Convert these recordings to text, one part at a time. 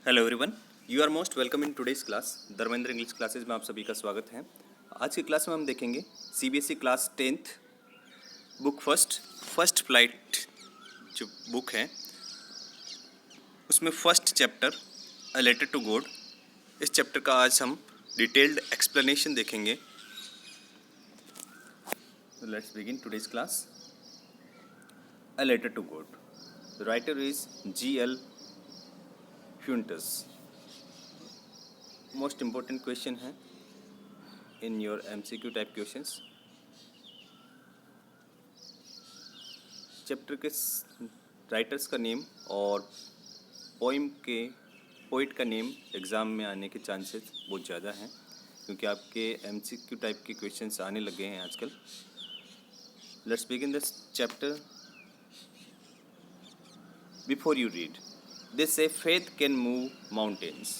Hello everyone, you are most welcome in today's class. Dharmendra English classes में आप सभी का स्वागत है। आज की क्लास में हम देखेंगे CBSE class 10th book first flight जो बुक है उसमें first chapter a letter to God. इस चैप्टर का आज हम डिटेल्ड एक्सप्लेनेशन देखेंगे। Let's begin today's class. A letter to God, the writer is G.L. Fuentes. Most important question है in your MCQ type questions. Chapter के writer's का name और poet का नेम एग्ज़ाम में आने के चांसेस बहुत ज़्यादा हैं, क्योंकि आपके MCQ टाइप के क्वेश्चंस आने लगे हैं आजकल। Let's begin this chapter. Before you read, they say faith can move mountains.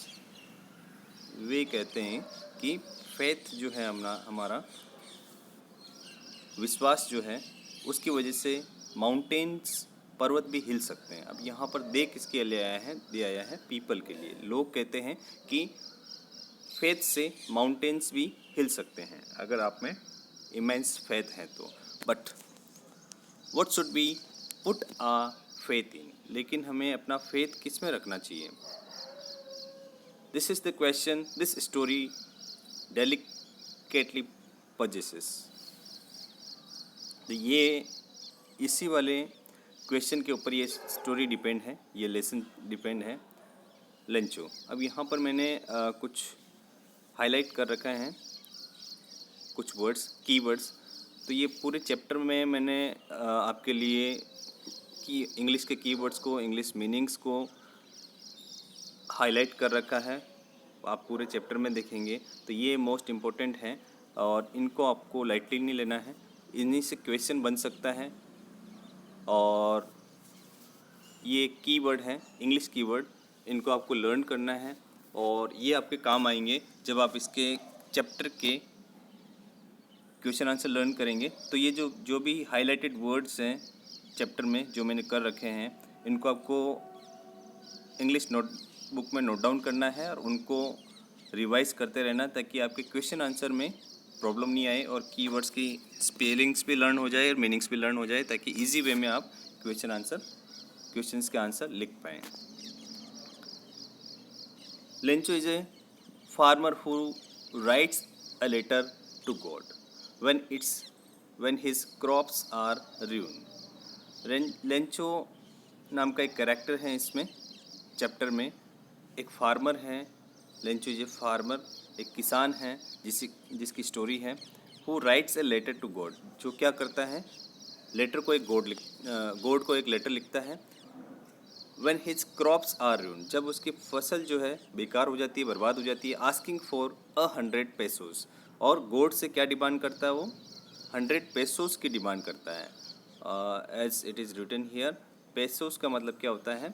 वे कहते हैं कि फेथ जो है हमारा विश्वास जो है उसकी वजह से माउंटेन्स पर्वत भी हिल सकते हैं। अब यहाँ पर दे किसके लिए दिया आया है पीपल के लिए। लोग कहते हैं कि फेथ से माउंटेन्स भी हिल सकते हैं अगर आप में इमेंस फेथ है तो। But what should be put a faith in, लेकिन हमें अपना फेथ किस में रखना चाहिए। This is the question this story delicately possesses. तो ये इसी वाले क्वेश्चन के ऊपर ये स्टोरी डिपेंड है, ये लेसन डिपेंड है। लेंचो। अब यहाँ पर मैंने कुछ हाईलाइट कर रखा है, कुछ वर्ड्स, कीवर्ड्स। तो ये पूरे चैप्टर में मैंने आपके लिए की इंग्लिश के कीवर्ड्स को, इंग्लिश मीनिंग्स को हाईलाइट कर रखा है। आप पूरे चैप्टर में देखेंगे तो ये मोस्ट इम्पोर्टेंट है और इनको आपको लाइटली नहीं लेना है। इन्हीं से क्वेश्चन बन सकता है और ये कीवर्ड हैं, इंग्लिश कीवर्ड, इनको आपको लर्न करना है और ये आपके काम आएंगे जब आप इसके चैप्टर के क्वेश्चन आंसर लर्न करेंगे। तो ये जो भी हाईलाइटेड वर्ड्स हैं चैप्टर में जो मैंने कर रखे हैं, इनको आपको इंग्लिश नोटबुक में नोट डाउन करना है और उनको रिवाइज करते रहना, ताकि आपके क्वेश्चन आंसर में प्रॉब्लम नहीं आए और कीवर्ड्स की स्पेलिंग्स भी लर्न हो जाए और मीनिंग्स भी लर्न हो जाए, ताकि इजी वे में आप क्वेश्चंस के आंसर लिख पाएँ। Lencho is a farmer who writes a letter to God when his crops are ruined। Lencho नाम का एक कैरेक्टर है इसमें चैप्टर में। एक फार्मर है, लेंचो इज ए फार्मर, एक किसान है जिसकी स्टोरी है। Who writes a letter to God, जो क्या करता है, लेटर को एक गॉड को एक लेटर लिखता है। when his crops are ruined, जब उसकी फसल जो है बेकार हो जाती है, बर्बाद हो जाती है। asking for 100 pesos, और गॉड से क्या डिमांड करता है वो, 100 pesos की डिमांड करता है। As it is written here, pesos का मतलब क्या होता है,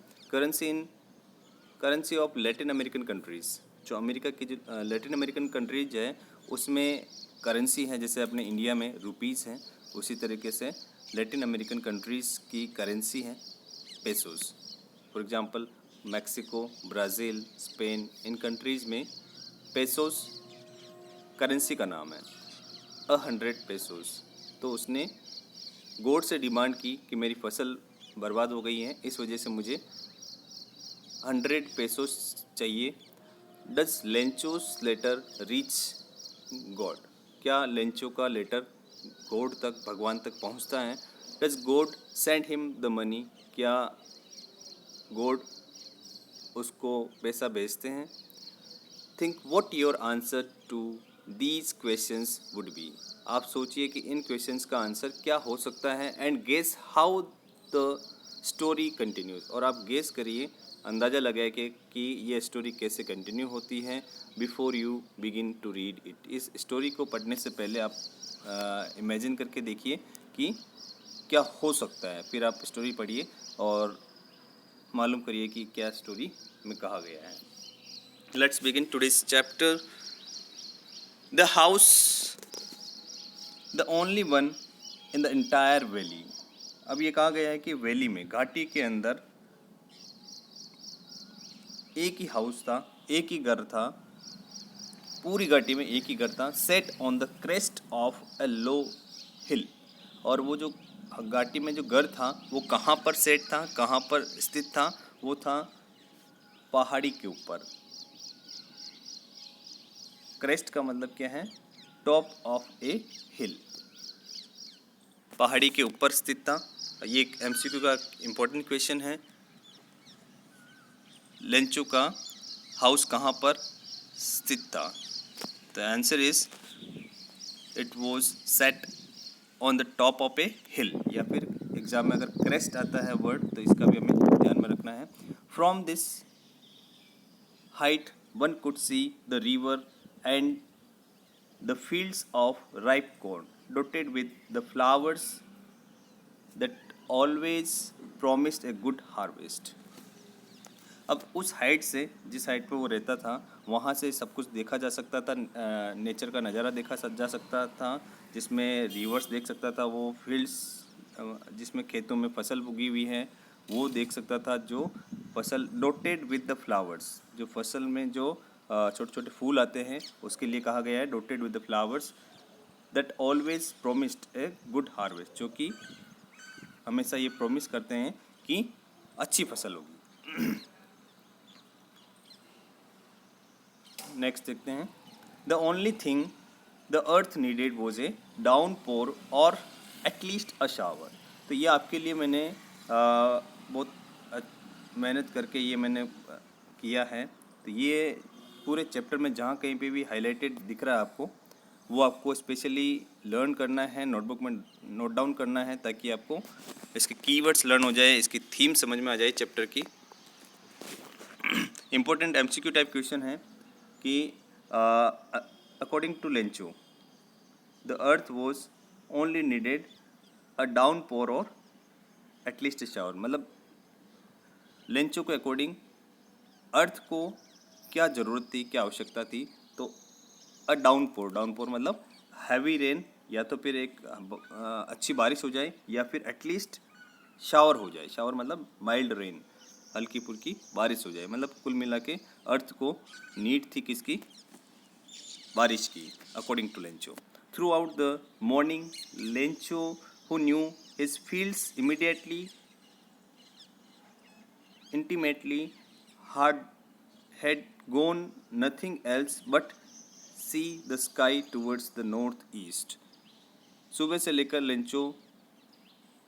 currency of Latin American countries. जो अमेरिका की जो लैटिन अमेरिकन कंट्रीज है उसमें करेंसी है, जैसे अपने इंडिया में रुपीज़ हैं, उसी तरीके से लैटिन अमेरिकन कंट्रीज़ की करेंसी है pesos. For example Mexico, Brazil, Spain, in countries में पेसोस करेंसी का नाम है। 100 पेसोस। तो उसने गॉड से डिमांड की कि मेरी फसल बर्बाद हो गई है, इस वजह से मुझे 100 पेसोस चाहिए। Does Lencho's letter reach God, क्या लेंचो का लेटर गॉड तक, भगवान तक पहुंचता है। Does God send him the money, क्या गॉड उसको पैसा भेजते हैं। Think what your answer to these questions would be, आप सोचिए कि इन क्वेश्चंस का आंसर क्या हो सकता है। And guess how the story continues, और आप गेस करिए, अंदाज़ा लगाए कि ये स्टोरी कैसे कंटिन्यू होती है। Before you begin to read it, इस स्टोरी को पढ़ने से पहले आप इमेजिन करके देखिए कि क्या हो सकता है, फिर आप स्टोरी पढ़िए और मालूम करिए कि क्या स्टोरी में कहा गया है। Let's begin today's chapter. The house the only one in the entire valley. अब ये कहा गया है कि वैली में, घाटी के अंदर एक ही हाउस था, एक ही घर था, पूरी घाटी में एक ही घर था, set on the crest of a low hill. और वो जो घाटी में जो घर था वो कहाँ पर सेट था, कहाँ पर स्थित था, वो था पहाड़ी के ऊपर। क्रेस्ट का मतलब क्या है, टॉप ऑफ ए हिल, पहाड़ी के ऊपर स्थित था। ये एक एमसीक्यू का इम्पोर्टेंट क्वेश्चन है। लेंचो का हाउस कहाँ पर स्थित था? The answer is it was set on the top of a hill, या फिर एग्जाम में अगर क्रेस्ट आता है वर्ड तो इसका भी हमें ध्यान में रखना है। From this height one could see the river and the fields of ripe corn dotted with the flowers that always promised a good harvest. अब उस हाइट से, जिस हाइट पे वो रहता था, वहाँ से सब कुछ देखा जा सकता था, नेचर का नज़ारा देखा जा सकता था, जिसमें रिवर्स देख सकता था, वो फील्ड्स जिसमें खेतों में फसल उगी हुई है वो देख सकता था, जो फसल डॉटेड विद द फ्लावर्स, जो फसल में जो छोटे छोटे फूल आते हैं उसके लिए कहा गया है dotted with the flowers that always promised a good harvest, जो कि हमेशा ये प्रॉमिस करते हैं कि अच्छी फसल होगी। नेक्स्ट देखते हैं। The only thing the earth needed was a downpour और एटलीस्ट अ शावर। तो ये आपके लिए मैंने बहुत मेहनत करके ये मैंने किया है। तो ये पूरे चैप्टर में जहाँ कहीं पे भी हाईलाइटेड दिख रहा है आपको, वो आपको स्पेशली लर्न करना है, नोटबुक में नोट डाउन करना है, ताकि आपको इसके कीवर्ड्स लर्न हो जाए, इसकी थीम समझ में आ जाए चैप्टर की। इम्पोर्टेंट एमसीक्यू टाइप क्वेश्चन है कि according to Lencho the earth was only needed a downpour और एटलीस्ट शावर। मतलब लेंचो के अकॉर्डिंग अर्थ को क्या ज़रूरत थी, क्या आवश्यकता थी, तो अ डाउन पोर मतलब हैवी रेन, या तो फिर एक अच्छी बारिश हो जाए, या फिर एटलीस्ट शावर हो जाए। शावर मतलब माइल्ड रेन, हल्की फुल्की बारिश हो जाए। मतलब कुल मिला के अर्थ को नीड थी किसकी, बारिश की, according to Lencho. Throughout the morning Lencho who knew his fields immediately intimately had gone nothing else but see the sky towards the north east। सुबह से लेकर लेंचो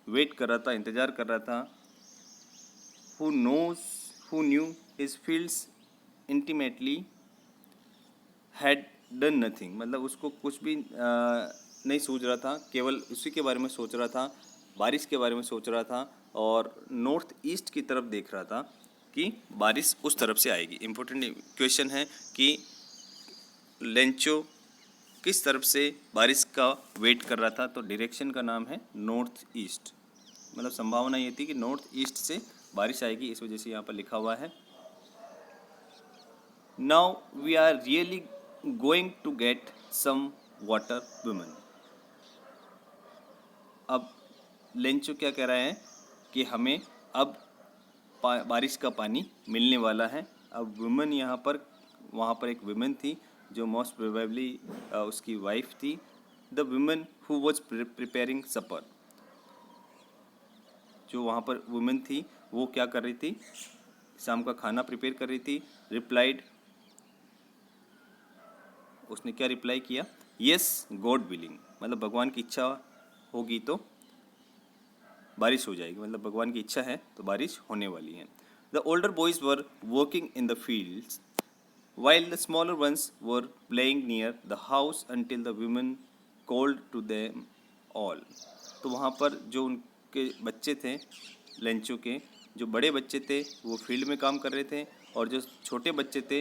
वेट कर रहा था, इंतज़ार कर रहा था। who knew his fields intimately had done nothing, मतलब उसको कुछ भी नहीं सूझ रहा था, केवल उसी के बारे में सोच रहा था, बारिश के बारे में सोच रहा था, और नॉर्थ ईस्ट की तरफ देख रहा था कि बारिश उस तरफ से आएगी। इम्पोर्टेंट क्वेश्चन है कि लेंचो किस तरफ से बारिश का वेट कर रहा था, तो डायरेक्शन का नाम है नॉर्थ ईस्ट। मतलब संभावना ये थी कि नॉर्थ ईस्ट से बारिश आएगी, इस वजह से यहाँ पर लिखा हुआ है now we are really going to get some water woman. अब लेंचो क्या कह रहा है कि हमें अब बारिश का पानी मिलने वाला है। अब वुमेन यहाँ पर, वहाँ पर एक वुमेन थी जो मोस्ट प्रोबेबली उसकी वाइफ थी। The women who was preparing supper, जो वहाँ पर वुमेन थी वो क्या कर रही थी, शाम का खाना प्रिपेयर कर रही थी। रिप्लाइड, उसने क्या रिप्लाई किया, येस गॉड विलिंग, मतलब भगवान की इच्छा होगी तो बारिश हो जाएगी, मतलब भगवान की इच्छा है तो बारिश होने वाली है। The older boys were working in the fields while the smaller ones were playing near the house until the women called to them all। तो वहाँ पर जो उनके बच्चे थे, लेंचो के जो बड़े बच्चे थे वो फील्ड में काम कर रहे थे, और जो छोटे बच्चे थे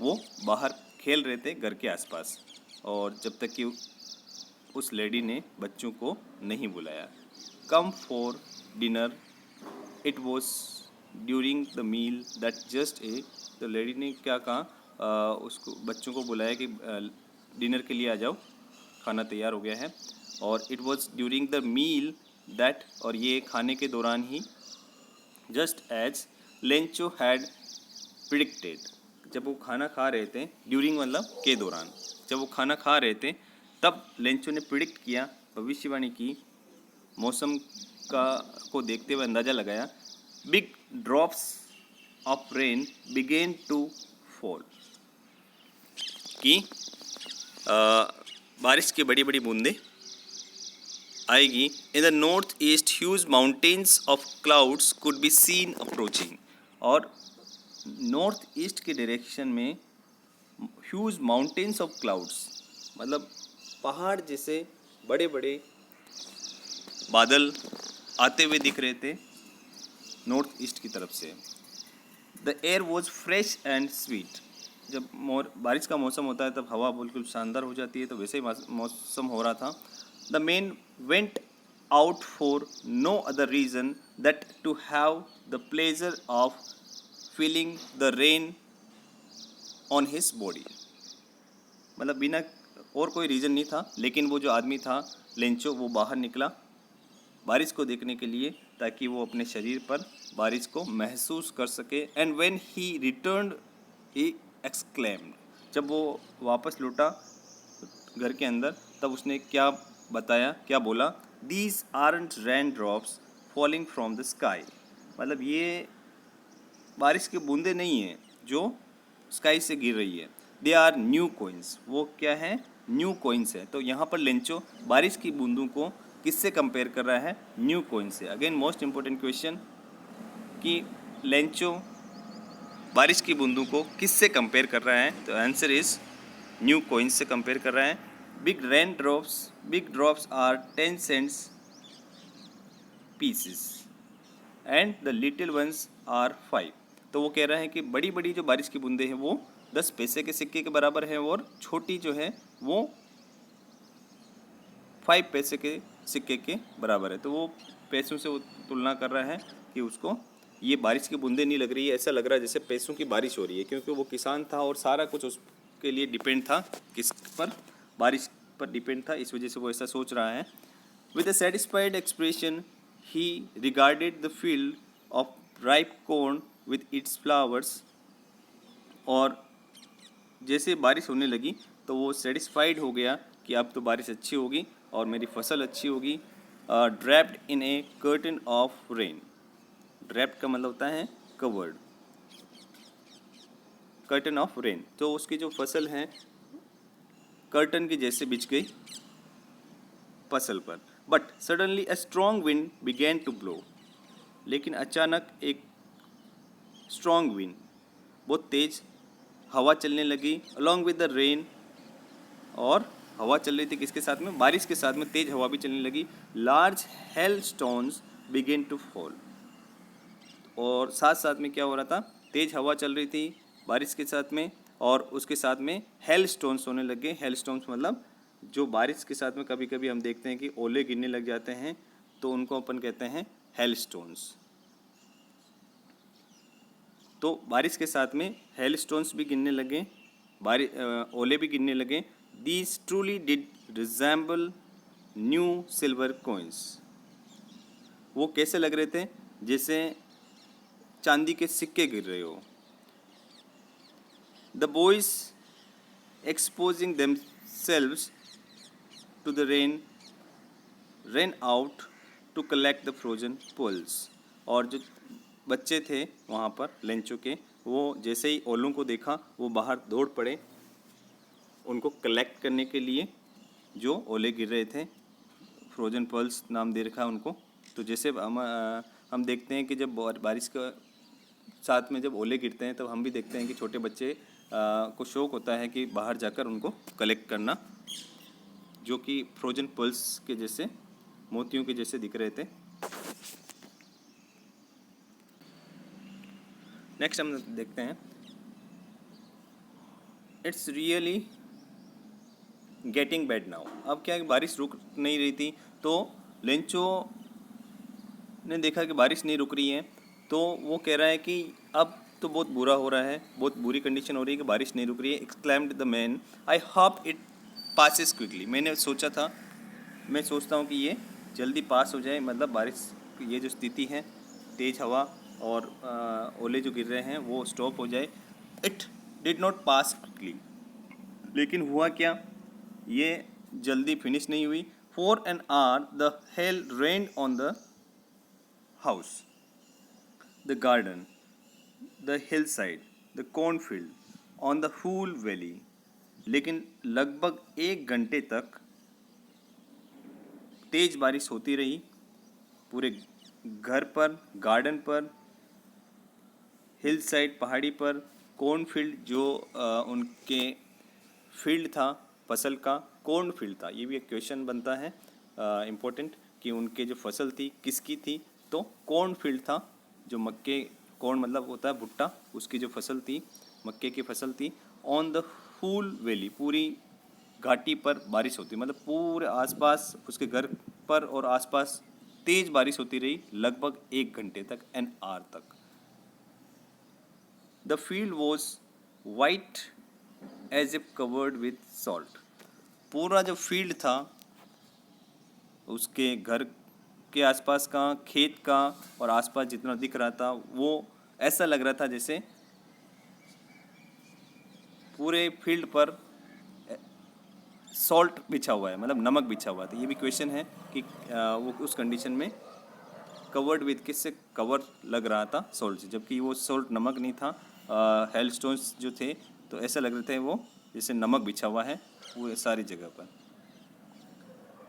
वो बाहर खेल रहे थे घर के आसपास, और जब तक कि उस लेडी ने बच्चों को नहीं बुलाया। Come for dinner it was during the meal that just a, तो लेडी ने क्या कहा, उसको बच्चों को बुलाया कि डिनर के लिए आ जाओ, खाना तैयार हो गया है। और it was during the meal that, और ये खाने के दौरान ही, just as Lencho had predicted, जब वो खाना खा रहे थे, ड्यूरिंग मतलब के दौरान, जब वो खाना खा रहे थे तब लेंचो ने प्रिडिक्ट किया, भविष्यवाणी की, मौसम का को देखते हुए अंदाज़ा लगाया, big drops of rain began to fall, कि बारिश की बड़ी बड़ी बूंदें आएगी। In the north east huge mountains of clouds could be seen approaching, और नॉर्थ ईस्ट के डायरेक्शन में ह्यूज माउंटेन्स ऑफ क्लाउड्स मतलब पहाड़ जैसे बड़े बड़े बादल आते हुए दिख रहे थे नॉर्थ ईस्ट की तरफ से। The air was fresh and sweet, जब बारिश का मौसम होता है तब हवा बिल्कुल शानदार हो जाती है, तो वैसे ही मौसम हो रहा था। The man went out for no other reason that to have the pleasure of feeling the rain on his body, मतलब बिना और कोई रीज़न नहीं था, लेकिन वो जो आदमी था लेंचो, वो बाहर निकला बारिश को देखने के लिए, ताकि वो अपने शरीर पर बारिश को महसूस कर सके। And when he returned he exclaimed, जब वो वापस लौटा घर के अंदर तब उसने क्या बताया, क्या बोला, these aren't rain drops falling from the sky, मतलब ये बारिश की बूंदें नहीं हैं जो स्काई से गिर रही है, दे आर न्यू कोइंस, वो क्या है, न्यू कोइंस है। तो यहाँ पर लेंचो बारिश की बूंदों को किससे कंपेयर कर रहा है, न्यू कोइन से। अगेन मोस्ट इंपॉर्टेंट क्वेश्चन कि लेंचो बारिश की बूंदों को किससे कंपेयर कर रहा है, तो आंसर इज न्यू कोइंस से कंपेयर कर रहा है। Big drops are 10 cents pieces and the little ones are 5, तो वो कह रहा है कि बड़ी बड़ी जो बारिश की बूंदें हैं वो 10 पैसे के सिक्के के बराबर है, और छोटी जो है वो 5 पैसे के सिक्के के बराबर है। तो वो पैसों से वो तुलना कर रहा है कि उसको ये बारिश की बूंदें नहीं लग रही है, ऐसा लग रहा है जैसे पैसों की बारिश हो रही है, क्योंकि वो किसान था और सारा कुछ उसके लिए डिपेंड था, किस पर, बारिश पर डिपेंड था, इस वजह से वो ऐसा सोच रहा है। With a satisfied expression he regarded the field of ripe corn with its flowers, और जैसे बारिश होने लगी तो वो सेटिस्फाइड हो गया कि अब तो बारिश अच्छी होगी और मेरी फसल अच्छी होगी। Draped in A curtain of rain, draped का मतलब होता है कवर्ड, कर्टन ऑफ रेन, तो उसकी जो फसल है कर्टन की जैसे बिछ गई फसल पर। But suddenly a strong wind began to blow, लेकिन अचानक एक स्ट्रॉन्ग विंड, बहुत तेज हवा चलने लगी, अलॉन्ग विद द रेन, और हवा चल रही थी किसके साथ में, बारिश के साथ में तेज हवा भी चलने लगी। Large hailstones began to fall, और साथ साथ में क्या हो रहा था, तेज हवा चल रही थी बारिश के साथ में, और उसके साथ में हेल स्टोन्स होने लगे। हेल स्टोन्स मतलब जो बारिश के साथ में कभी कभी हम देखते हैं कि ओले गिरने लग जाते हैं, तो उनको अपन कहते हैं हेल स्टोन्स। तो बारिश के साथ में हेल स्टोन्स भी गिरने लगे, ओले भी गिरने लगे। These truly did resemble new silver coins, वो कैसे लग रहे थे, जैसे चांदी के सिक्के गिर रहे हो। The boys exposing themselves to the rain ran out to collect the frozen pearls, और जो बच्चे थे वहाँ पर लेंचो के, वो जैसे ही ओलों को देखा वो बाहर दौड़ पड़े उनको कलेक्ट करने के लिए, जो ओले गिर रहे थे, फ्रोजन पल्स नाम दे रखा है उनको। तो जैसे हम देखते हैं कि जब बारिश का साथ में जब ओले गिरते हैं तब हम भी देखते हैं कि छोटे बच्चे को शौक़ होता है कि बाहर जाकर उनको कलेक्ट करना, जो कि फ्रोजन पल्स के जैसे, मोतियों के जैसे दिख रहे थे। नेक्स्ट हम देखते हैं, it's really getting bad now. अब क्या है कि बारिश रुक नहीं रही थी, तो लेंचो ने देखा कि बारिश नहीं रुक रही है, तो वो कह रहा है कि अब तो बहुत बुरा हो रहा है, बहुत बुरी कंडीशन हो रही है कि बारिश नहीं रुक रही है। Exclaimed the man, I hope it passes quickly, मैं सोचता हूँ कि ये जल्दी पास हो जाए, मतलब बारिश, ये जो स्थिति है, तेज़ हवा और ओले जो गिर रहे हैं वो स्टॉप हो जाए। It did not pass quickly, लेकिन हुआ क्या, ये जल्दी फिनिश नहीं हुई। For an hour the hail rained on the house, the garden, the hillside, the cornfield, on the whole valley. लेकिन लगभग 1 घंटे तक तेज बारिश होती रही पूरे घर पर, गार्डन पर, हिल साइड पहाड़ी पर, कॉर्नफील्ड जो उनके फील्ड था फसल का, कॉर्नफील्ड था। ये भी एक क्वेश्चन बनता है इम्पोर्टेंट कि उनके जो फसल थी किसकी थी, तो कॉर्नफील्ड था जो मक्के, कॉर्न मतलब होता है भुट्टा, उसकी जो फसल थी मक्के की फसल थी। ऑन द होल वैली, पूरी घाटी पर बारिश होती, मतलब पूरे आसपास उसके घर पर और आसपास तेज बारिश होती रही लगभग 1 घंटे तक, एन आवर तक। The field was white as if covered with salt. पूरा जो फील्ड था उसके घर के आसपास का, खेत का और आसपास जितना दिख रहा था वो ऐसा लग रहा था जैसे पूरे फील्ड पर सॉल्ट बिछा हुआ है, मतलब नमक बिछा हुआ था। ये भी क्वेश्चन है कि वो उस कंडीशन में कवर्ड विथ, किससे कवर लग रहा था, सॉल्ट से, जबकि वो सॉल्ट नमक नहीं था। हेल स्टोन्स जो थे तो ऐसा लग रहे थे वो जैसे नमक बिछा हुआ है पूरे सारी जगह पर।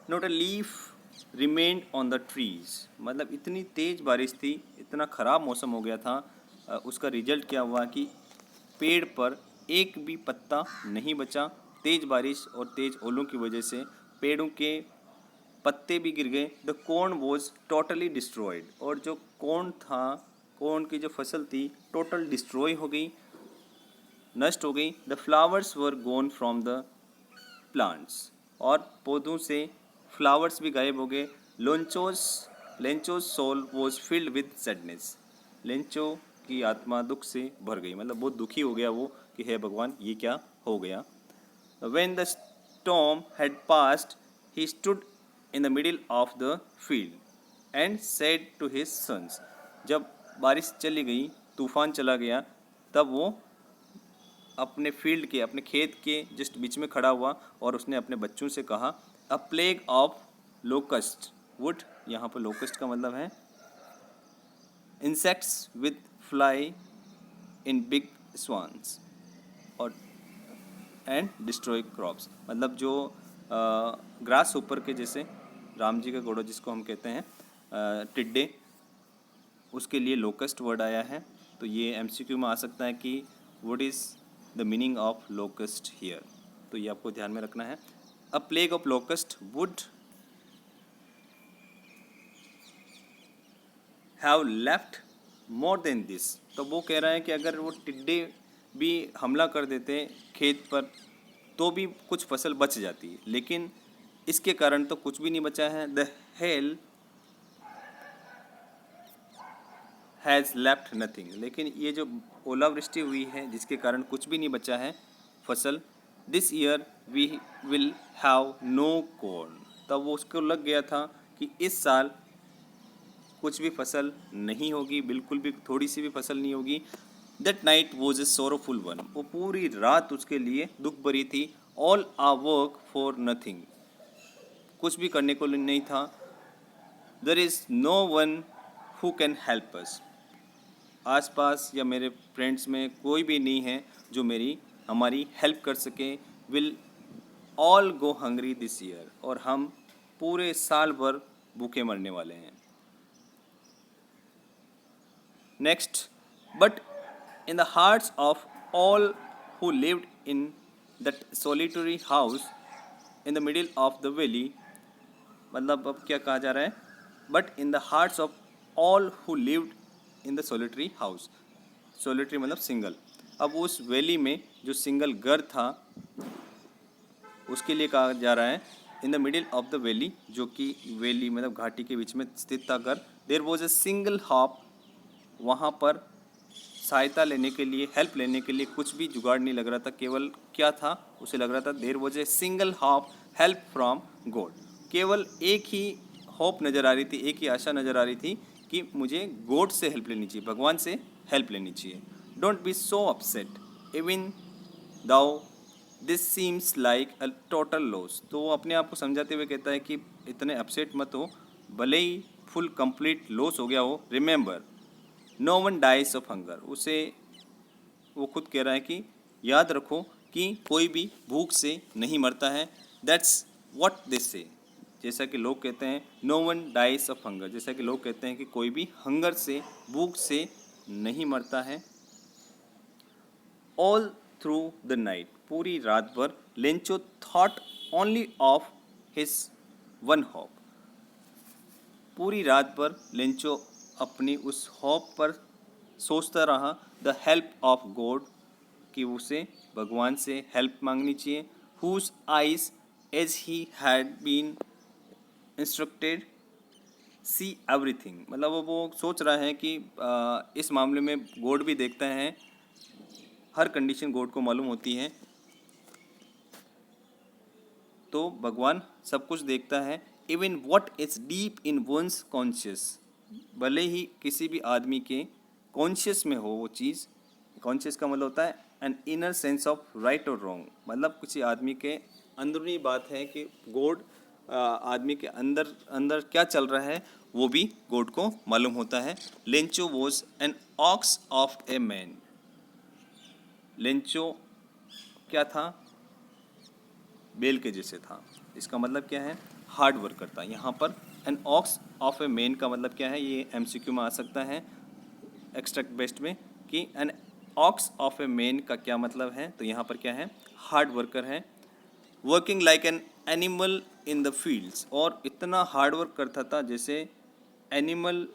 Not a leaf remained on the trees, मतलब इतनी तेज बारिश थी, इतना ख़राब मौसम हो गया था। उसका रिजल्ट क्या हुआ कि पेड़ पर एक भी पत्ता नहीं बचा। तेज बारिश और तेज ओलों की वजह से पेड़ों के पत्ते भी गिर गए। The corn was totally destroyed, और जो कॉर्न था, कॉर्न की जो फसल थी टोटल डिस्ट्रॉय हो गई, नष्ट हो गई। The flowers were gone from the plants, और पौधों से फ्लावर्स भी गायब हो गए। Lencho's soul was filled with sadness, Lencho की आत्मा दुख से भर गई, मतलब बहुत दुखी हो गया वो कि हे भगवान ये क्या हो गया। When the storm had passed, he stood in the middle of the field and said to his sons, जब बारिश चली गई, तूफान चला गया, तब वो अपने फील्ड के, अपने खेत के जस्ट बीच में खड़ा हुआ और उसने अपने बच्चों से कहा, अ प्लेग ऑफ लोकस्ट वुड, यहाँ पर लोकस्ट का मतलब है insects with fly in big swans और एंड डिस्ट्रॉय क्रॉप्स, मतलब जो ग्रास ऊपर के जैसे, राम जी का घोड़ा जिसको हम कहते हैं टिड्डे, उसके लिए लोकस्ट वर्ड आया है। तो ये एमसीक्यू में आ सकता है कि what is the meaning of locust here, तो ये आपको ध्यान में रखना है। अ plague of locust would have left more than this, तो वो कह रहा है कि अगर वो टिड्डे भी हमला कर देते खेत पर तो भी कुछ फसल बच जाती है, लेकिन इसके कारण तो कुछ भी नहीं बचा है। The hell has left nothing, लेकिन ये जो ओलावृष्टि हुई है जिसके कारण कुछ भी नहीं बचा है फसल। This year we will have no corn, तब वो उसको लग गया था कि इस साल कुछ भी फसल नहीं होगी, बिल्कुल भी थोड़ी सी भी फसल नहीं होगी। That night was a sorrowful one, वो पूरी रात उसके लिए दुख भरी थी। All our work for nothing, कुछ भी करने को नहीं था। There is no one who can help us, आसपास या मेरे फ्रेंड्स में कोई भी नहीं है जो हमारी हेल्प कर सके। Will all go hungry this year, और हम पूरे साल भर भूखे मरने वाले हैं। Next, but in the hearts of all who lived in that solitary house in the middle of the valley, मतलब अब क्या कहा जा रहा है, but in the hearts of all who lived in the solitary house, solitary मतलब single. अब उस वैली में जो सिंगल घर था उसके लिए कहा जा रहा है in the middle of the valley, जो कि वैली मतलब घाटी के बीच में स्थित था घर। There was a single hope, वहाँ पर सहायता लेने के लिए, हेल्प लेने के लिए कुछ भी जुगाड़ नहीं लग रहा था। केवल क्या था, उसे लग रहा था there was a single hope help from God, केवल एक ही होप नज़र आ रही थी, एक ही आशा नज़र आ रही थी कि मुझे गॉड से हेल्प लेनी चाहिए, भगवान से हेल्प लेनी चाहिए। Don't be so upset even though this seems like a total loss. तो वो अपने आप को समझाते हुए कहता है कि इतने अपसेट मत हो, भले ही फुल कंप्लीट लॉस हो गया हो। Remember no one dies of hunger. उसे वो खुद कह रहा है कि याद रखो कि कोई भी भूख से नहीं मरता है। दैट्स व्हाट दे से। जैसा कि लोग कहते हैं no one dies of hunger, जैसा कि लोग कहते हैं कि कोई भी हंगर से, भूख से नहीं मरता है। ऑल थ्रू द नाइट, पूरी रात भर Lencho thought only of his one hope. पूरी रात भर लेंचो अपनी उस होप पर सोचता रहा, द हेल्प ऑफ गॉड, कि उसे भगवान से हेल्प मांगनी चाहिए। Whose eyes as he had been instructed see everything, मतलब वो सोच रहा है कि इस मामले में गॉड भी देखता है, हर कंडीशन गॉड को मालूम होती है, तो भगवान सब कुछ देखता है। Even what is deep in one's conscience, भले ही किसी भी आदमी के कॉन्शियस में हो वो चीज़। कॉन्शियस का मतलब होता है an inner sense of right और रॉन्ग, मतलब किसी आदमी के अंदरूनी बात है कि गॉड आदमी के अंदर अंदर क्या चल रहा है, वो भी गॉड को मालूम होता है। Lencho was an ox of a man. Lencho क्या था, बेल के जैसे था। इसका मतलब क्या है, हार्ड वर्क करता है। यहाँ पर an ox of a man का मतलब क्या है, ये एमसीक्यू में आ सकता है एक्सट्रैक्ट बेस्ड में, कि an ox of a man का क्या मतलब है। तो यहाँ पर क्या है, हार्ड वर्कर है। Working like an animal in the fields, और इतना हार्ड वर्क करता था जैसे एनिमल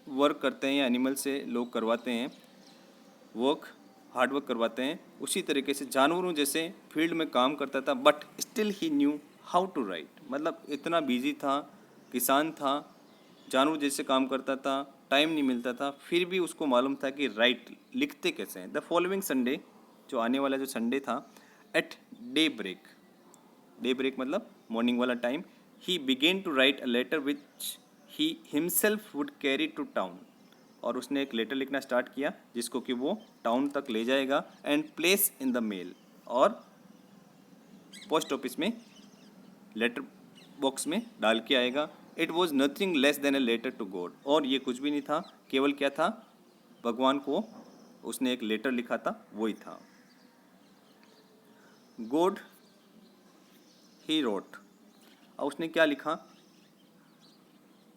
वर्क करते हैं या एनिमल से लोग करवाते हैं वर्क, हार्ड वर्क करवाते हैं, उसी तरीके से जानवरों जैसे फील्ड में काम करता था। But still he knew how to write, मतलब इतना बिजी था, किसान था, जानवर जैसे काम करता था, टाइम नहीं मिलता था, फिर भी उसको मालूम था कि राइट लिखते कैसे हैं। द फॉलोइंग संडे, जो आने वाला जो संडे था, at daybreak, daybreak मतलब मॉर्निंग वाला time, he began to write a letter which he himself would carry to town, और उसने एक लेटर लिखना स्टार्ट किया जिसको कि वो टाउन तक ले जाएगा, and place in the mail, और पोस्ट ऑफिस में लेटर बॉक्स में डाल के आएगा। It was nothing less than a letter to God, और ये कुछ भी नहीं था, केवल क्या था, भगवान को उसने एक लेटर लिखा था, वही था। गॉड ही रोट, और उसने क्या लिखा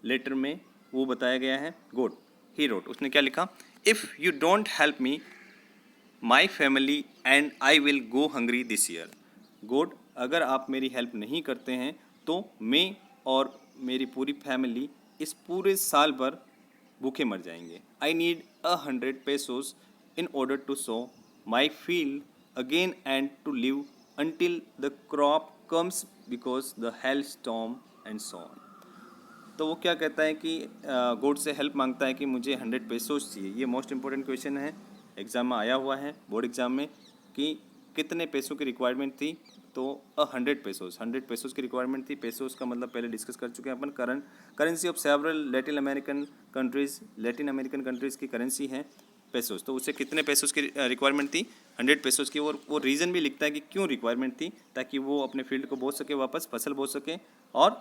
लेटर में वो बताया गया है। गॉड ही रोट, उसने क्या लिखा, if you don't help me my family and I will go hungry this year. God, अगर आप मेरी हेल्प नहीं करते हैं तो मैं और मेरी पूरी फैमिली इस पूरे साल भर भूखे मर जाएंगे। I need 100 pesos in order to sow my field again and to live until the crop comes because the hailstorm and so on। तो वो क्या कहता है कि गॉड से हेल्प मांगता है कि मुझे 100 pesos चाहिए। ये मोस्ट इंपॉर्टेंट क्वेश्चन है, एग्ज़ाम में आया हुआ है, बोर्ड एग्ज़ाम में, कि कितने पैसों की रिक्वायरमेंट थी। तो 100 pesos, 100 pesos की रिक्वायरमेंट थी। पेसोस का मतलब पहले डिस्कस कर चुके हैं अपन, currency of several Latin American countries, Latin American countries की करेंसी है पेसोस। तो उसे कितने पेसोस की रिक्वायरमेंट थी, 100 pesos की। और वो रीज़न भी लिखता है कि क्यों रिक्वायरमेंट थी, ताकि वो अपने फील्ड को बो सके, वापस फसल बो सके, और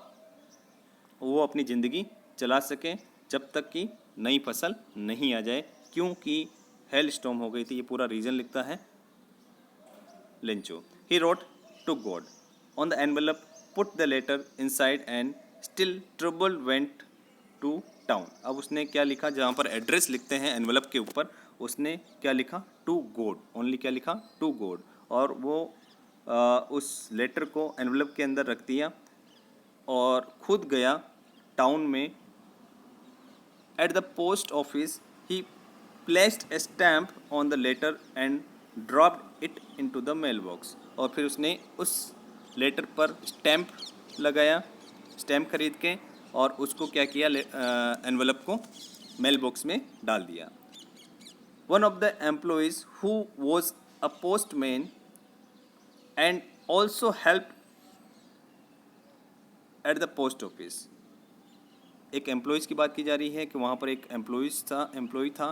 वो अपनी ज़िंदगी चला सके जब तक कि नई फसल नहीं आ जाए, क्योंकि हेल स्टॉर्म हो गई थी। ये पूरा रीज़न लिखता है Lencho. He wrote to God on the envelope, put the letter inside and still trouble went to town. अब उसने क्या लिखा, जहाँ पर एड्रेस लिखते हैं एनवेलप के ऊपर, उसने क्या लिखा, टू गॉड, ओनली क्या लिखा, टू गॉड, और वो उस लेटर को एनवेलप के अंदर रख दिया और खुद गया टाउन में। At the post office he placed a stamp on the letter and dropped it into the mailbox, और फिर उसने उस लेटर पर स्टैम्प लगाया, स्टैम्प खरीद के, और उसको क्या किया, एनवेलप को मेल बॉक्स में डाल दिया। One of the employees who was a postman and also help at the post office, एक एम्प्लॉयज़ की बात की जा रही है कि वहाँ पर एक एम्प्लॉय था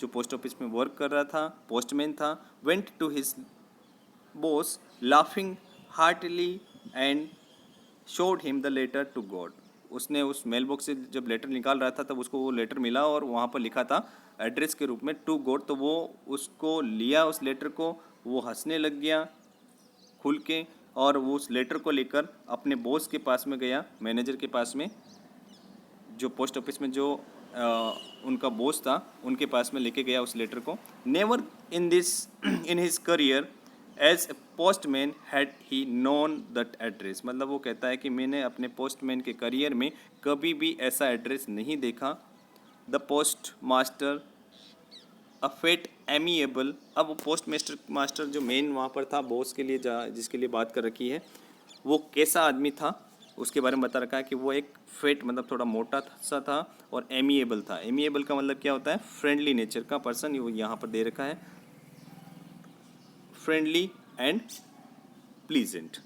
जो पोस्ट ऑफिस में वर्क कर रहा था, पोस्टमैन था, went to his boss laughing heartily and showed him the letter to God. उसने उस मेल बॉक्स से जब लेटर निकाल रहा था तब उसको वो लेटर मिला और वहाँ पर लिखा था एड्रेस के रूप में टू गॉड। तो वो उसको लिया, उस लेटर को, वो हंसने लग गया खुल के, और वो उस लेटर को लेकर अपने बॉस के पास में गया, मैनेजर के पास में, जो पोस्ट ऑफिस में जो उनका बॉस था उनके पास में लेके गया उस लेटर को। Never in his career as a postman had he known that address. मतलब वो कहता है कि मैंने अपने पोस्टमैन के करियर में कभी भी ऐसा एड्रेस नहीं देखा। The postmaster a fat amiable. अब वो पोस्ट मास्टर जो मेन वहाँ पर था बॉस के लिए, जिसके लिए बात कर रखी है, वो कैसा आदमी था उसके बारे में बता रखा है कि वो एक फेट मतलब थोड़ा मोटा सा था और एमिएबल था। एमिएबल का मतलब क्या होता है? फ्रेंडली नेचर का पर्सन, वो यहाँ पर दे रखा है, friendly and pleasant,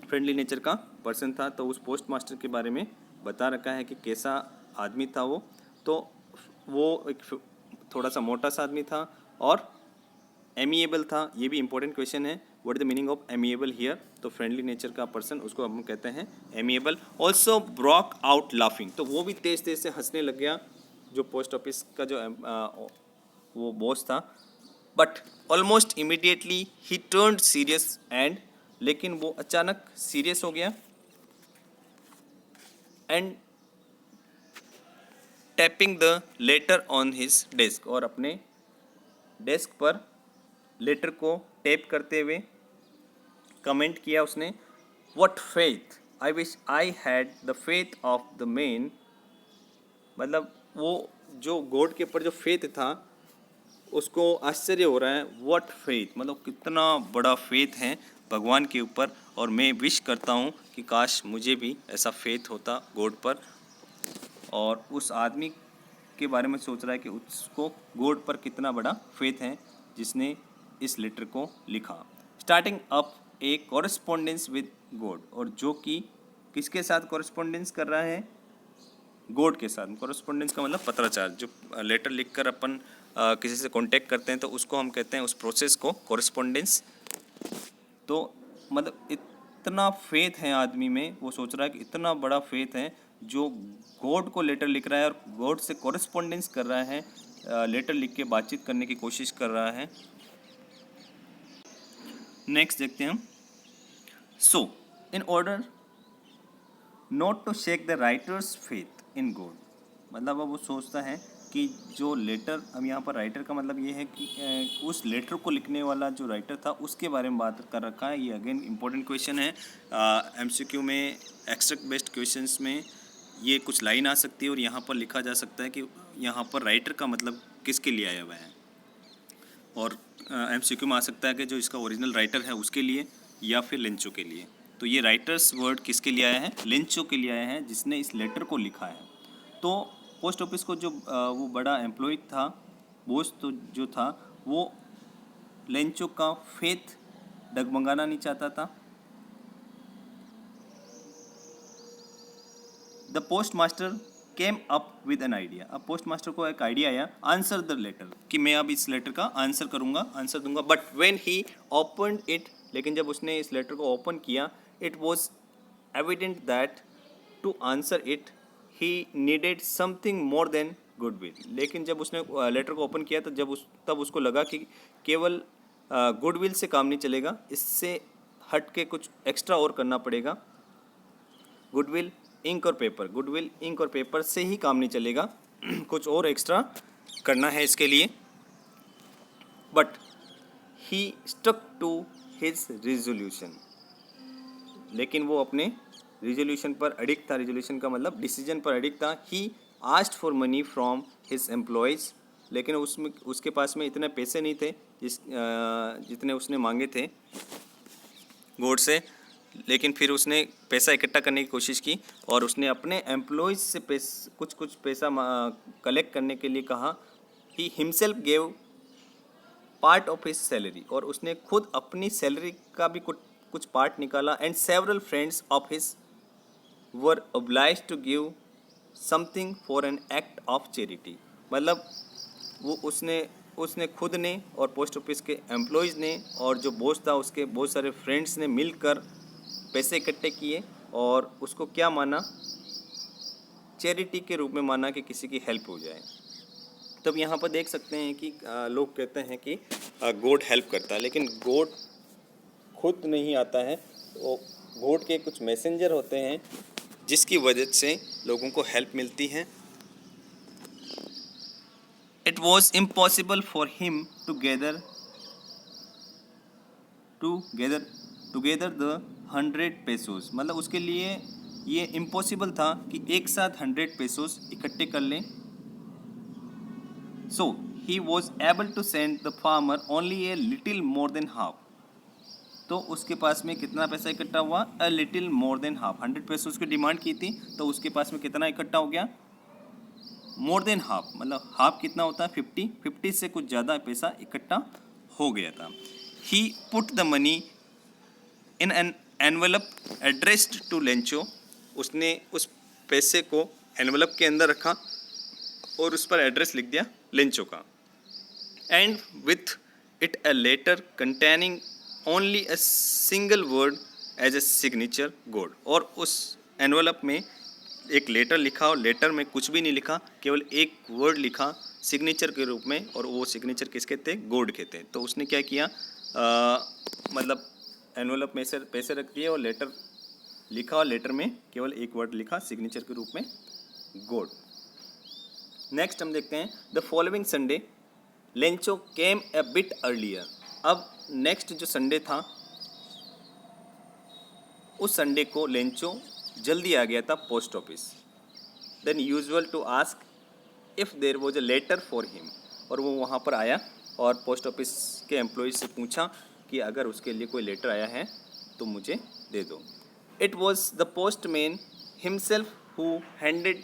friendly nature का पर्सन था। तो उस पोस्ट मास्टर के बारे में बता रखा है कि कैसा आदमी था वो। तो वो एक थोड़ा सा मोटा सा आदमी था और एमिएबल था। ये भी इंपॉर्टेंट क्वेश्चन है, what is the meaning of amiable here? तो फ्रेंडली नेचर का पर्सन, उसको हम कहते हैं amiable. Also Brock out laughing. तो वो भी तेज तेज से हंसने लग गया, जो पोस्ट ऑफिस का जो वो बॉस था। But almost immediately he turned serious and, लेकिन वो अचानक सीरियस हो गया and tapping the later on his desk. और अपने डेस्क पर लेटर को टैप करते हुए कमेंट किया उसने, what faith, I wish I had the faith of the man. मतलब वो जो गॉड के ऊपर जो फेथ था उसको आश्चर्य हो रहा है। व्हाट फेथ मतलब कितना बड़ा फेथ है भगवान के ऊपर, और मैं विश करता हूँ कि काश मुझे भी ऐसा फेथ होता गॉड पर। और उस आदमी के बारे में सोच रहा है कि उसको गॉड पर कितना बड़ा फेथ है जिसने इस लेटर को लिखा। Starting up A correspondence with God, और जो कि किसके साथ कॉरेस्पॉन्डेंस कर रहा है? गॉड के साथ। कॉरेस्पॉन्डेंस का मतलब पत्राचार। जो लेटर लिखकर अपन किसी से कांटेक्ट करते हैं तो उसको हम कहते हैं, उस प्रोसेस को, कॉरेस्पॉन्डेंस। तो मतलब इतना फेथ है आदमी में, वो सोच रहा है कि इतना बड़ा फेथ है जो गॉड को लेटर लिख रहा है और गॉड से कॉरेस्पॉन्डेंस कर रहा है, लेटर लिख के बातचीत करने की कोशिश कर रहा है। नेक्स्ट देखते हैं हम। So in order not to shake the writer's faith in God. मतलब अब वो सोचता है कि जो लेटर, अब यहाँ पर राइटर का मतलब ये है कि उस लेटर को लिखने वाला जो राइटर था उसके बारे में बात कर रखा है। ये अगेन इंपॉर्टेंट क्वेश्चन है, एमसीक्यू में, एक्सट्रैक्ट बेस्ड क्वेश्चंस में ये कुछ लाइन आ सकती है और यहाँ पर लिखा जा सकता है कि यहाँ पर राइटर का मतलब किसके लिए आया हुआ है। और एमसीक्यू में आ सकता है कि जो इसका ओरिजिनल राइटर है उसके लिए या फिर लेंचो के लिए। तो ये राइटर्स वर्ड किसके लिए आया है? लेंचो के लिए आया है, जिसने इस लेटर को लिखा है। तो पोस्ट ऑफिस को जो वो बड़ा एम्प्लॉय था, बॉस तो जो था, वो लेंचो का फेथ डगमगाना नहीं चाहता था। The post master came up with an idea. अब पोस्ट मास्टर को एक आइडिया आया, आंसर द लेटर, कि मैं अब इस लेटर का आंसर करूंगा, आंसर दूंगा। But when he opened it, लेकिन जब उसने इस लेटर को ओपन किया, it was evident that to answer it he needed something more than goodwill. लेकिन जब उसने लेटर को ओपन किया तो तब उसको लगा कि केवल गुडविल से काम नहीं चलेगा, इससे हट के कुछ एक्स्ट्रा और करना पड़ेगा। गुडविल, इंक और पेपर, गुडविल, इंक और पेपर से ही काम नहीं चलेगा, कुछ और एक्स्ट्रा करना है इसके लिए। But he stuck to his resolution, लेकिन वो अपने रिजोल्यूशन पर अडिक्ट था। रिजोल्यूशन का मतलब डिसीजन पर अडिक्ट था। He asked for money from his employees, लेकिन उसके पास में इतने पैसे नहीं थे जितने उसने मांगे थे गॉड से। लेकिन फिर उसने पैसा इकट्ठा करने की कोशिश की और उसने अपने एम्प्लॉयज़ से कुछ पैसा कलेक्ट करने के लिए कहा। He himself gave part of his salary, और उसने खुद अपनी सैलरी का भी कुछ पार्ट निकाला। And several friends of his were obliged to give something for an act of charity, मतलब वो उसने खुद ने और पोस्ट ऑफिस के एम्प्लॉयज़ ने और जो बॉस था उसके बहुत सारे फ्रेंड्स ने मिलकर पैसे इकट्ठे किए और उसको क्या माना, चैरिटी के रूप में माना कि किसी की हेल्प हो जाए। तब यहाँ पर देख सकते हैं कि लोग कहते हैं कि गॉड हेल्प करता है, लेकिन गॉड खुद नहीं आता है, तो गॉड के कुछ मैसेंजर होते हैं जिसकी वजह से लोगों को हेल्प मिलती है। It was impossible for him to gather the 100 pesos, मतलब उसके लिए ये इम्पॉसिबल था कि एक साथ 100 पेसोस इकट्ठे कर लें। So he was able to send the farmer only a little more than half, तो उसके पास में कितना पैसा इकट्ठा हुआ, a little more than half. 100 pesos की डिमांड की थी तो उसके पास में कितना इकट्ठा हो गया, मोर देन हाफ, मतलब हाफ कितना होता है 50 से कुछ ज़्यादा पैसा इकट्ठा हो गया था। He put the money in an envelope addressed to Lencho, उसने उस पैसे को एनवेलप के अंदर रखा और उस पर एड्रेस लिख दिया लेंचो का। And with it a letter containing only a single word as a signature God, और उस एनवेलप में एक लेटर लिखा और लेटर में कुछ भी नहीं लिखा, केवल एक वर्ड लिखा सिग्नेचर के रूप में, और वो सिग्नेचर किसके थे, गॉड के थे। तो उसने क्या किया, मतलब एनवेलप में से पैसे रख दिए और लेटर लिखा और लेटर में केवल एक वर्ड लिखा सिग्नेचर के रूप में, गॉड। नेक्स्ट हम देखते हैं the following Sunday Lencho came a bit earlier. अब नेक्स्ट जो संडे था उस संडे को लेंचो जल्दी आ गया था post office than usual to ask if there was a letter for him, और वो वहाँ पर आया और पोस्ट ऑफिस के एम्प्लॉय से पूछा कि अगर उसके लिए कोई लेटर आया है तो मुझे दे दो। It was the postman himself who handed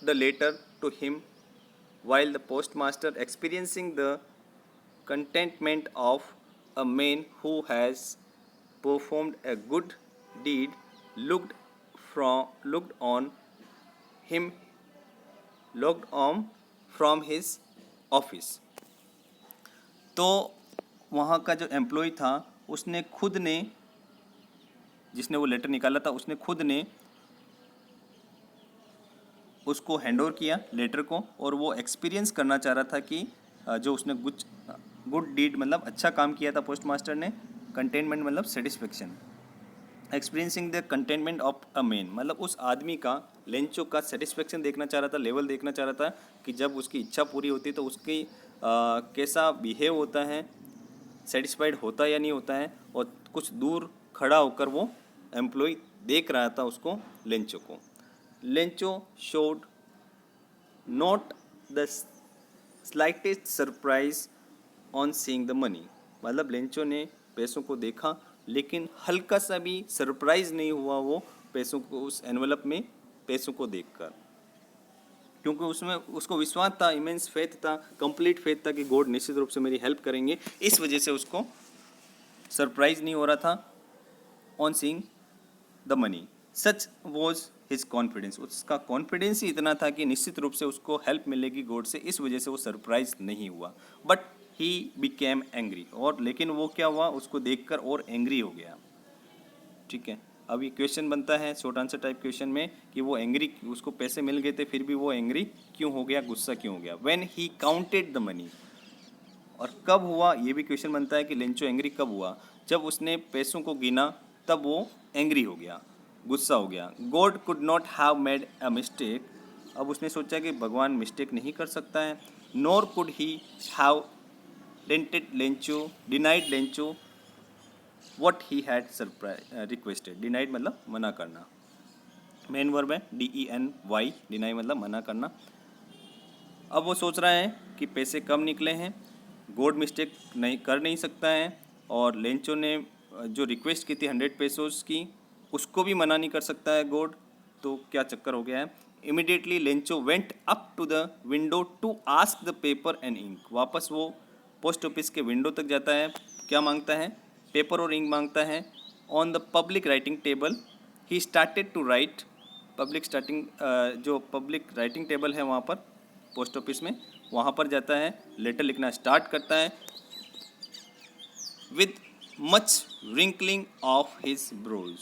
the letter to him while the postmaster, experiencing the contentment of a man who has performed a good deed, looked on him from his office। तो वहाँ का जो employ था उसने खुद ने, जिसने वो लेटर निकाला था, उसने खुद ने उसको हैंड ओवर किया लेटर को, और वो एक्सपीरियंस करना चाह रहा था कि जो उसने गुड डीड मतलब अच्छा काम किया था पोस्ट मास्टर ने, कंटेनमेंट मतलब satisfaction, experiencing the containment of a man, मतलब उस आदमी का, लेंचो का सेटिस्फेक्शन देखना चाह रहा था, लेवल देखना चाह रहा था कि जब उसकी इच्छा पूरी होती तो उसकी कैसा बिहेव होता है, सेटिस्फाइड होता या नहीं होता है। और कुछ दूर खड़ा होकर वो एम्प्लॉय देख रहा था उसको, लेंचो को। Lencho showed not the slightest surprise on seeing the money, मतलब लेंचो ने पैसों को देखा लेकिन हल्का सा भी सरप्राइज नहीं हुआ वो पैसों को, उस एनवेलप में पैसों को देखकर, क्योंकि उसमें उसको विश्वास था, इमेंस फेथ था, कंप्लीट फेथ था कि गॉड निश्चित रूप से मेरी हेल्प करेंगे। इस वजह से उसको सरप्राइज नहीं हो रहा था on seeing the money. Such was his confidence, उसका कॉन्फिडेंस ही इतना था कि निश्चित रूप से उसको हेल्प मिलेगी गॉड से, इस वजह से वो सरप्राइज नहीं हुआ। बट ही बिकेम एंग्री, और लेकिन वो क्या हुआ, उसको देखकर और एंग्री हो गया। ठीक है, अब ये क्वेश्चन बनता है शॉर्ट आंसर टाइप क्वेश्चन में कि वो एंग्री, उसको पैसे मिल गए थे फिर भी वो एंग्री क्यों हो गया, गुस्सा क्यों हो गया। When he counted the money, और कब हुआ ये भी क्वेश्चन बनता है कि लेंचो एंग्री कब हुआ, जब उसने पैसों को गिना तब वो एंग्री हो गया, गुस्सा हो गया। God could not have made a mistake, अब उसने सोचा कि भगवान मिस्टेक नहीं कर सकता है। Nor could he have denied Lencho what he had requested, denied मतलब मना करना, मेन वर्ब है DENY, डिनाई मतलब मना करना। अब वो सोच रहा है कि पैसे कम निकले हैं, गॉड मिस्टेक नहीं सकता है, और लेंचो ने जो रिक्वेस्ट की थी 100 पेसोस की उसको भी मना नहीं कर सकता है गॉड, तो क्या चक्कर हो गया है। Immediately Lencho went up to the window to ask the paper and ink, वापस वो पोस्ट ऑफिस के विंडो तक जाता है, क्या मांगता है, पेपर और इंक मांगता है। On the public writing table he started to write, public जो पब्लिक राइटिंग टेबल है वहाँ पर पोस्ट ऑफिस में, वहाँ पर जाता है, लेटर लिखना स्टार्ट करता है with much wrinkling of his brows.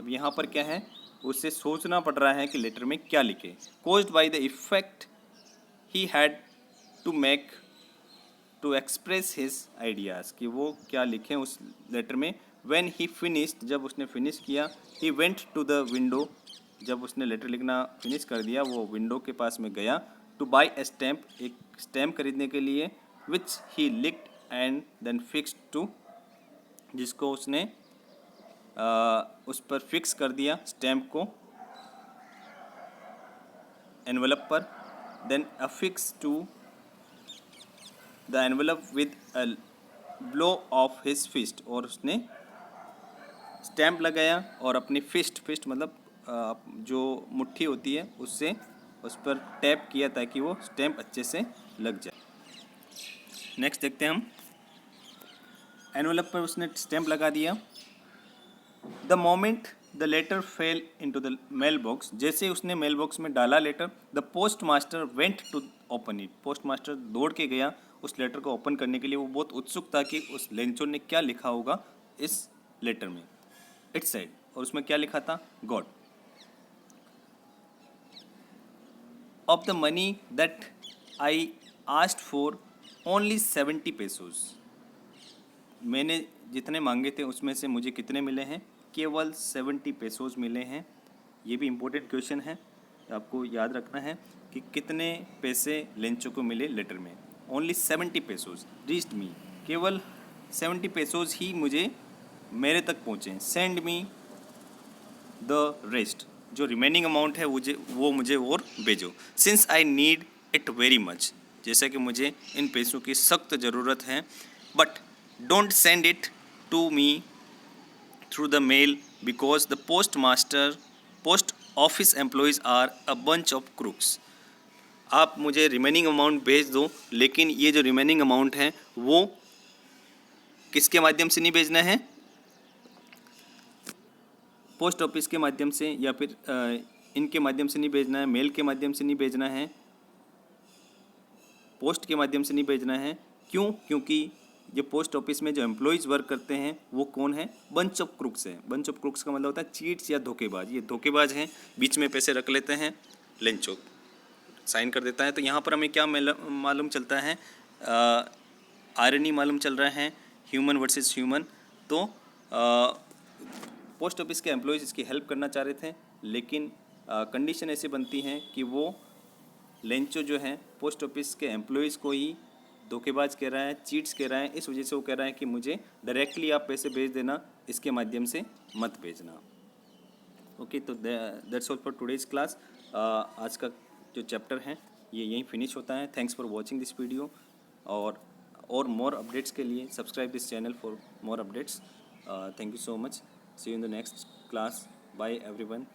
अब यहाँ पर क्या है, उससे सोचना पड़ रहा है कि लेटर में क्या लिखे। Caused by the effect he had to make to express his ideas, कि वो क्या लिखें उस लेटर में। व्हेन ही फिनिश्ड, जब उसने फिनिश किया, he went to the window, जब उसने लेटर लिखना फिनिश कर दिया वो विंडो के पास में गया, टू बाई ए स्टैम्प, एक स्टैम्प खरीदने के लिए, which he licked and then fixed to, जिसको उसने उस पर फिक्स कर दिया स्टैम्प को एनवलप पर, then affix to the envelope with a blow of his fist, और उसने स्टैम्प लगाया और अपनी फिस्ट मतलब जो मुट्ठी होती है उससे उस पर टैप किया ताकि वो स्टैम्प अच्छे से लग जाए। नेक्स्ट देखते हैं हम, एनवलप पर उसने स्टैम्प लगा दिया। The moment the letter fell into the mailbox, जैसे उसने मेल बॉक्स में डाला लेटर, the postmaster went to open it, postmaster दौड़ के गया उस लेटर को ओपन करने के लिए। वो बहुत उत्सुक था कि उस लेंचो ने क्या लिखा होगा इस लेटर में। इट सेड, और उसमें क्या लिखा था, God of the money that I asked for only 70 पेसोज, मैंने जितने मांगे थे उसमें से मुझे कितने मिले हैं, केवल 70 पेसोज मिले हैं। ये भी इम्पोर्टेंट क्वेश्चन है, आपको याद रखना है कि कितने पैसे लेंचो को मिले लेटर में। ओनली 70 पेसोज रीच्ड मी, केवल 70 पेसोज ही मुझे मेरे तक पहुँचे। सेंड मी द रेस्ट, जो रिमेनिंग अमाउंट है वो मुझे और भेजो। Since I need it very much, जैसा कि मुझे इन पैसों की सख्त ज़रूरत है। But don't send it to me through the mail because the post office employees are a bunch of crooks. आप मुझे रिमेनिंग अमाउंट भेज दो, लेकिन ये जो रिमेनिंग अमाउंट है वो किसके माध्यम से नहीं भेजना है, पोस्ट ऑफिस के माध्यम से या फिर इनके माध्यम से नहीं भेजना है, मेल के माध्यम से नहीं भेजना है, पोस्ट के माध्यम से नहीं भेजना है। क्यों? क्योंकि जो पोस्ट ऑफिस में जो एम्प्लॉयज़ वर्क करते हैं वो कौन है, बंच ऑफ क्रूक्स है। बंच ऑफ क्रूक्स का मतलब होता है चीट्स या धोखेबाज। ये धोखेबाज हैं, बीच में पैसे रख लेते हैं, लेंचो साइन कर देता है। तो यहाँ पर हमें क्या मालूम चलता है, आयरनी मालूम चल रहा है, ह्यूमन वर्सेस ह्यूमन। तो पोस्ट ऑफिस के एम्प्लॉयज़ इसकी हेल्प करना चाह रहे थे, लेकिन कंडीशन ऐसी बनती है कि वो लेंचो जो है पोस्ट ऑफिस के एम्प्लॉयज़ को ही धोखेबाज कह रहा है, चीट्स कह रहा है। इस वजह से वो कह रहा है कि मुझे डायरेक्टली आप पैसे भेज देना, इसके माध्यम से मत भेजना। ओके, तो that's all for today's class. आज का जो चैप्टर है ये यहीं फिनिश होता है। Thanks for watching this video, और मोर अपडेट्स के लिए subscribe this channel for more updates. Thank you so much. See you in the next class. Bye everyone.